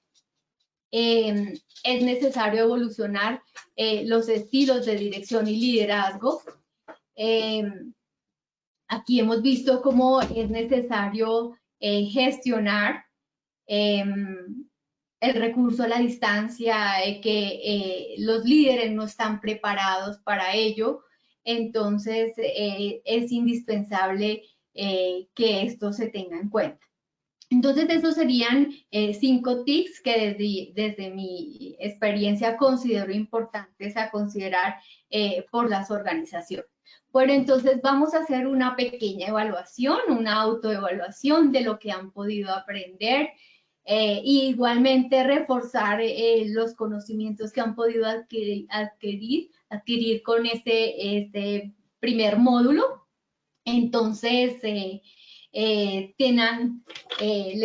Es necesario evolucionar los estilos de dirección y liderazgo. Aquí hemos visto cómo es necesario gestionar el recurso a la distancia, que los líderes no están preparados para ello. Entonces, es indispensable que esto se tenga en cuenta. Entonces, esos serían 5 tips que desde mi experiencia considero importantes a considerar por las organizaciones. Bueno, entonces vamos a hacer una pequeña evaluación, una autoevaluación de lo que han podido aprender. Igualmente reforzar los conocimientos que han podido adquirir con este primer módulo. Entonces, les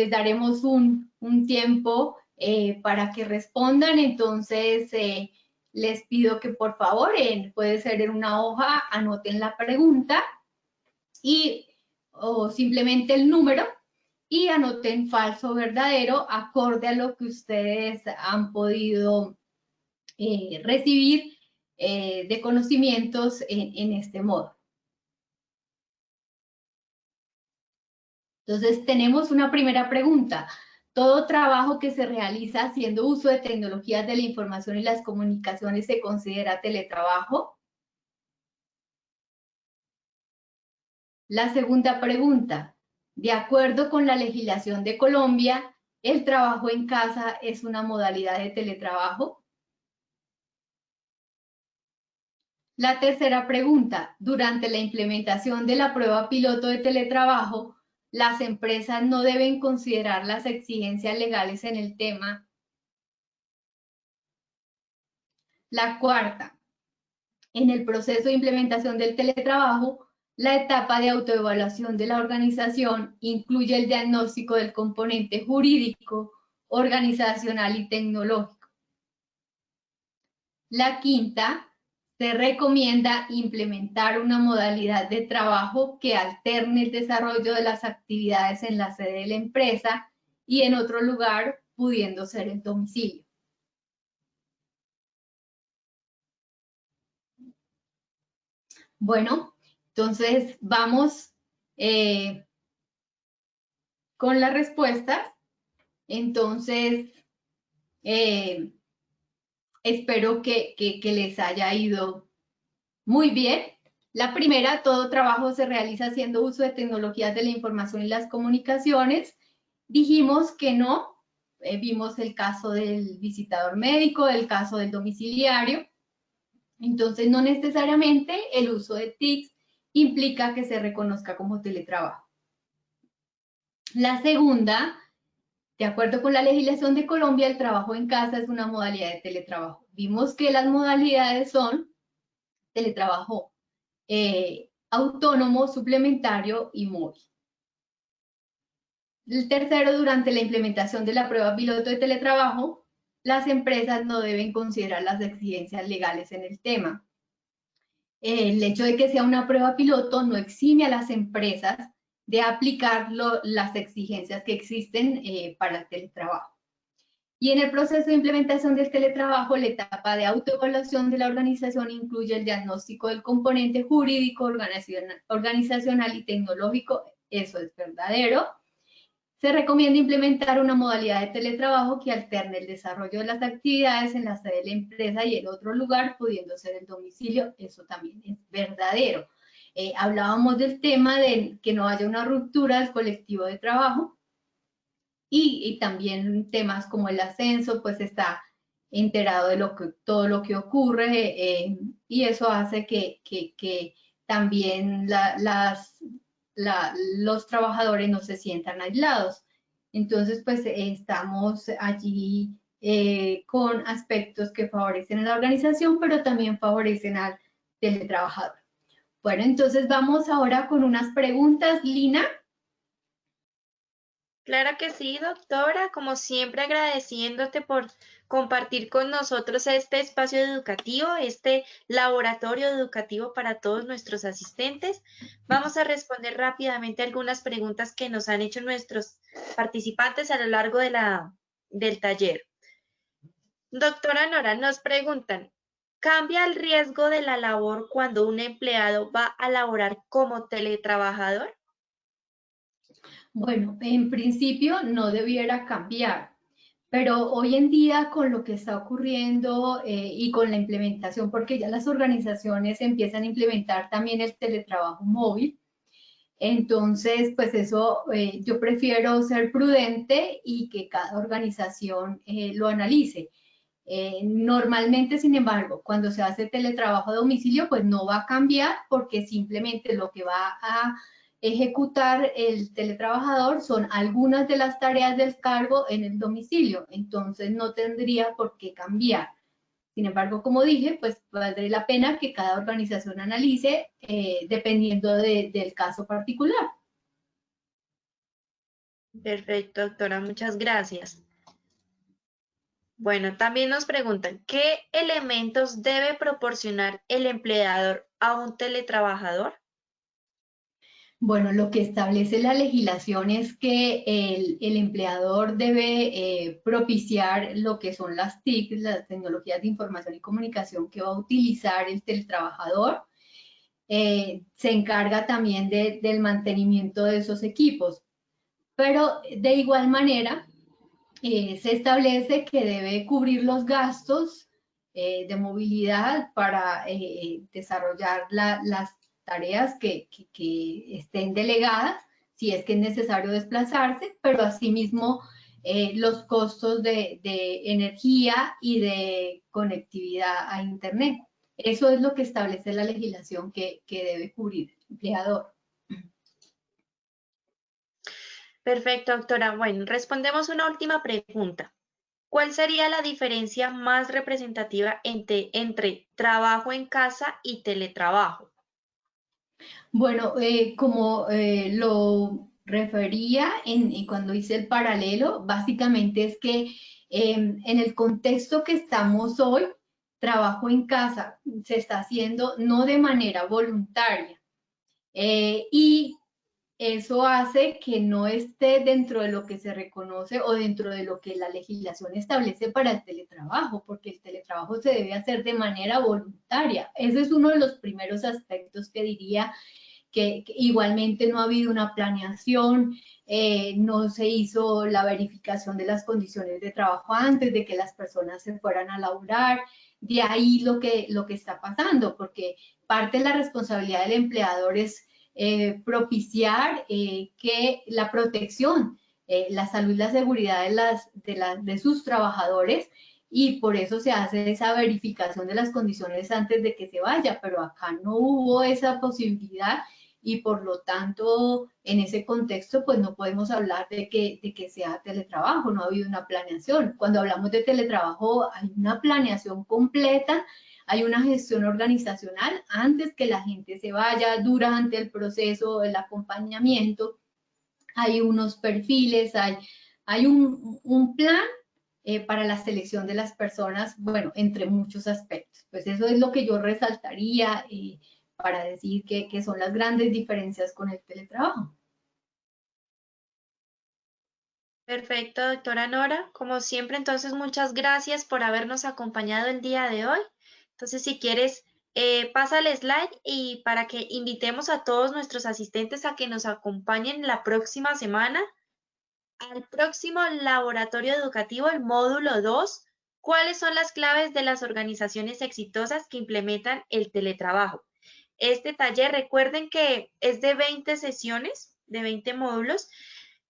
daremos un tiempo para que respondan. Entonces, les pido que por favor, puede ser en una hoja, anoten la pregunta o simplemente el número y anoten falso o verdadero acorde a lo que ustedes han podido recibir de conocimientos en este modo. Entonces, tenemos una primera pregunta. ¿Todo trabajo que se realiza haciendo uso de tecnologías de la información y las comunicaciones se considera teletrabajo? La segunda pregunta. De acuerdo con la legislación de Colombia, ¿el trabajo en casa es una modalidad de teletrabajo? La tercera pregunta. Durante la implementación de la prueba piloto de teletrabajo, ¿las empresas no deben considerar las exigencias legales en el tema? La cuarta. En el proceso de implementación del teletrabajo, la etapa de autoevaluación de la organización incluye el diagnóstico del componente jurídico, organizacional y tecnológico. La quinta, se recomienda implementar una modalidad de trabajo que alterne el desarrollo de las actividades en la sede de la empresa y en otro lugar, pudiendo ser el domicilio. Bueno, entonces vamos con las respuestas. Entonces, espero que les haya ido muy bien. La primera, todo trabajo se realiza haciendo uso de tecnologías de la información y las comunicaciones. Dijimos que no. Vimos el caso del visitador médico, el caso del domiciliario. Entonces, no necesariamente el uso de TICs implica que se reconozca como teletrabajo. La segunda, de acuerdo con la legislación de Colombia, el trabajo en casa es una modalidad de teletrabajo. Vimos que las modalidades son teletrabajo autónomo, suplementario y móvil. El tercero, durante la implementación de la prueba piloto de teletrabajo, las empresas no deben considerar las exigencias legales en el tema. El hecho de que sea una prueba piloto no exime a las empresas de aplicar las exigencias que existen para el teletrabajo. Y en el proceso de implementación del teletrabajo, la etapa de autoevaluación de la organización incluye el diagnóstico del componente jurídico, organizacional y tecnológico. Eso es verdadero. Se recomienda implementar una modalidad de teletrabajo que alterne el desarrollo de las actividades en la sede de la empresa y en otro lugar, pudiendo ser el domicilio. Eso también es verdadero. Hablábamos del tema de que no haya una ruptura del colectivo de trabajo y también temas como el ascenso, pues está enterado de todo lo que ocurre y eso hace que también los trabajadores no se sientan aislados. Entonces, pues estamos allí con aspectos que favorecen a la organización, pero también favorecen al teletrabajador. Bueno, entonces vamos ahora con unas preguntas, Lina. Claro que sí, doctora, como siempre agradeciéndote por compartir con nosotros este espacio educativo, este laboratorio educativo para todos nuestros asistentes. Vamos a responder rápidamente algunas preguntas que nos han hecho nuestros participantes a lo largo del taller. Doctora Nora, nos preguntan, ¿cambia el riesgo de la labor cuando un empleado va a laborar como teletrabajador? Bueno, en principio no debiera cambiar, pero hoy en día con lo que está ocurriendo y con la implementación, porque ya las organizaciones empiezan a implementar también el teletrabajo móvil, entonces pues eso yo prefiero ser prudente y que cada organización lo analice. Normalmente, sin embargo, cuando se hace teletrabajo a domicilio, pues no va a cambiar porque simplemente lo que va a ejecutar el teletrabajador son algunas de las tareas del cargo en el domicilio, entonces no tendría por qué cambiar. Sin embargo, como dije, pues valdría la pena que cada organización analice dependiendo del caso particular. Perfecto, doctora, muchas gracias. Bueno, también nos preguntan, ¿qué elementos debe proporcionar el empleador a un teletrabajador? Bueno, lo que establece la legislación es que el empleador debe propiciar lo que son las TIC, las tecnologías de información y comunicación que va a utilizar el teletrabajador. Se encarga también del mantenimiento de esos equipos, pero de igual manera se establece que debe cubrir los gastos de movilidad para desarrollar las tareas que estén delegadas, si es que es necesario desplazarse, pero asimismo los costos de energía y de conectividad a Internet. Eso es lo que establece la legislación que debe cubrir el empleador. Perfecto, doctora. Bueno, respondemos una última pregunta. ¿Cuál sería la diferencia más representativa entre trabajo en casa y teletrabajo? Bueno, como lo refería cuando hice el paralelo, básicamente es que en el contexto que estamos hoy, trabajo en casa se está haciendo no de manera voluntaria y eso hace que no esté dentro de lo que se reconoce o dentro de lo que la legislación establece para el teletrabajo, porque el teletrabajo se debe hacer de manera voluntaria. Ese es uno de los primeros aspectos que diría que igualmente no ha habido una planeación, no se hizo la verificación de las condiciones de trabajo antes de que las personas se fueran a laborar. De ahí lo que está pasando, porque parte de la responsabilidad del empleador es propiciar que la protección, la salud y la seguridad de sus trabajadores y por eso se hace esa verificación de las condiciones antes de que se vaya, pero acá no hubo esa posibilidad y por lo tanto en ese contexto pues no podemos hablar de que sea teletrabajo, no ha habido una planeación. Cuando hablamos de teletrabajo hay una planeación completa, hay una gestión organizacional antes que la gente se vaya, durante el proceso, el acompañamiento, hay unos perfiles, hay un plan para la selección de las personas, bueno, entre muchos aspectos. Pues eso es lo que yo resaltaría para decir que son las grandes diferencias con el teletrabajo. Perfecto, doctora Nora. Como siempre, entonces, muchas gracias por habernos acompañado el día de hoy. Entonces, si quieres, pasa el slide y para que invitemos a todos nuestros asistentes a que nos acompañen la próxima semana al próximo laboratorio educativo, el módulo 2. ¿Cuáles son las claves de las organizaciones exitosas que implementan el teletrabajo? Este taller, recuerden que es de 20 sesiones, de 20 módulos,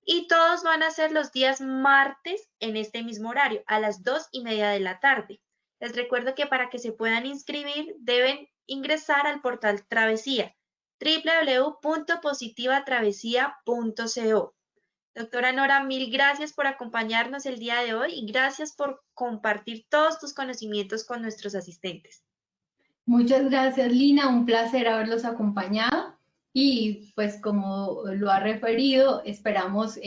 y todos van a ser los días martes en este mismo horario, a las 2:30 de la tarde. Les recuerdo que para que se puedan inscribir deben ingresar al portal Travesía, www.positivatravesía.co. Doctora Nora, mil gracias por acompañarnos el día de hoy y gracias por compartir todos tus conocimientos con nuestros asistentes. Muchas gracias, Lina. Un placer haberlos acompañado y pues como lo ha referido, esperamos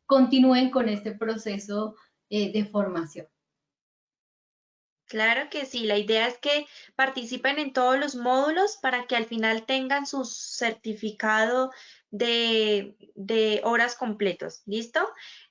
continúen con este proceso de formación. Claro que sí, la idea es que participen en todos los módulos para que al final tengan su certificado de horas completos. ¿Listo?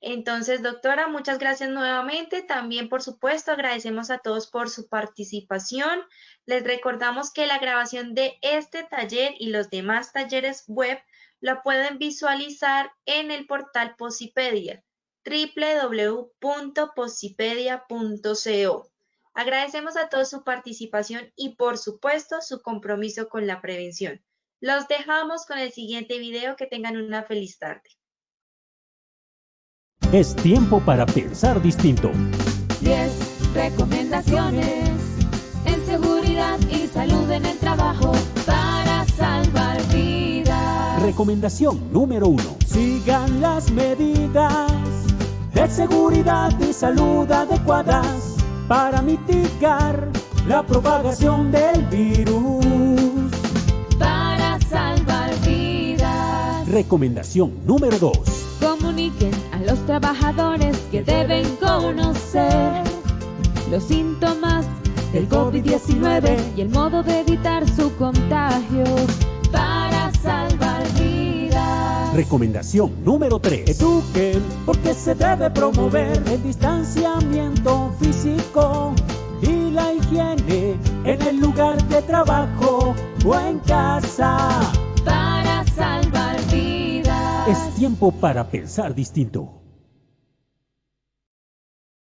Entonces, doctora, muchas gracias nuevamente. También, por supuesto, agradecemos a todos por su participación. Les recordamos que la grabación de este taller y los demás talleres web la pueden visualizar en el portal Posipedia, www.posipedia.co. Agradecemos a todos su participación y, por supuesto, su compromiso con la prevención. Los dejamos con el siguiente video. Que tengan una feliz tarde. Es tiempo para pensar distinto. 10 recomendaciones en seguridad y salud en el trabajo para salvar vidas. Recomendación número 1. Sigan las medidas de seguridad y salud adecuadas para mitigar la propagación del virus. Para salvar vidas. Recomendación número 2. Comuniquen a los trabajadores que deben conocer los síntomas del COVID-19 y el modo de evitar su contagio para salvar vidas. Recomendación número 3. Eduquen porque se debe promover el distanciamiento físico y la higiene en el lugar de trabajo o en casa. Para salvar vidas. Es tiempo para pensar distinto.